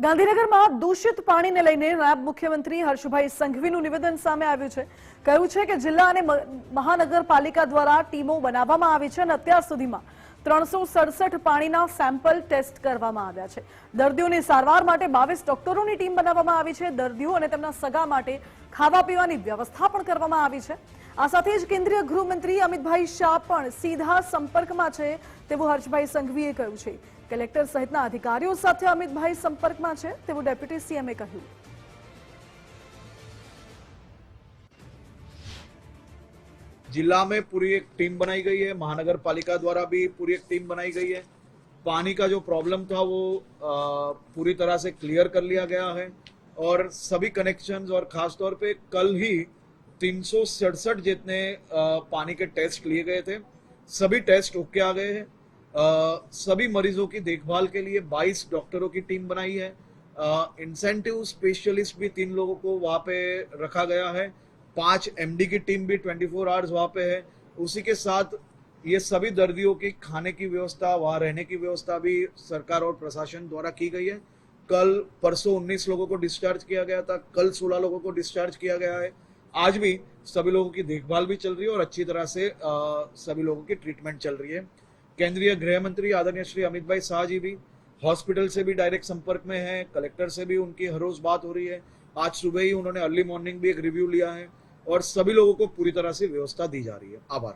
ગાંધીનગરમાં દૂષિત પાણીને લઈને નાયબ મુખ્યમંત્રી હર્ષભાઈ સંઘવીનું નિવેદન સામે આવ્યું છે। કહ્યું છે કે જિલ્લા અને મહાનગરપાલિકા દ્વારા ટીમો બનાવવામાં આવી છે અને અત્યાર સુધીમાં 367 પાણીના સેમ્પલ ટેસ્ટ કરવામાં આવ્યા છે। દર્દીઓની સારવાર માટે 22 ડોક્ટરોની ટીમ બનાવવામાં આવી છે। દર્દીઓ અને તેમના સગા માટે ખાવા પીવાની વ્યવસ્થા પણ કરવામાં આવી છે। આ સાથે જ કેન્દ્રીય ગૃહમંત્રી અમિતભાઈ શાહ પણ સીધા સંપર્કમાં છે તેવું હર્ષભાઈ સંઘવીએ કહ્યું છે। कलेक्टर सहितना अधिकारियों साथे अमितभाई संपर्क में छे तेवुं डेप्यूटी सीएमए कह્યું। जिला में पूरी एक टीम बनाई गई है, महानगर पालिका द्वारा भी पूरी एक टीम बनाई गई है। पानी का जो प्रॉब्लम था वो पूरी तरह से क्लियर कर लिया गया है और सभी कनेक्शंस और खास तौर पे कल ही 367 जितने पानी के टेस्ट लिए गए थे, सभी टेस्ट ओके आ गए हैं। सभी मरीजों की देखभाल के लिए 22 डॉक्टरों की टीम बनाई है। इंसेंटिव स्पेशलिस्ट भी 3 लोगों को वहाँ पे रखा गया है। 5 एमडी की टीम भी 24 आवर्स वहाँ पे है। उसी के साथ ये सभी दर्दियों की खाने की व्यवस्था, वहाँ रहने की व्यवस्था भी सरकार और प्रशासन द्वारा की गई है। कल परसों 19 लोगों को डिस्चार्ज किया गया था, कल 16 लोगों को डिस्चार्ज किया गया है। आज भी सभी लोगों की देखभाल भी चल रही है और अच्छी तरह से सभी लोगों की ट्रीटमेंट चल रही है। केंद्रीय गृह मंत्री आदरणीय श्री अमित भाई शाह जी भी हॉस्पिटल से भी डायरेक्ट संपर्क में हैं। कलेक्टर से भी उनकी हर रोज बात हो रही है। आज सुबह ही उन्होंने अर्ली मॉर्निंग भी एक रिव्यू लिया है और सभी लोगों को पूरी तरह से व्यवस्था दी जा रही है। आभार।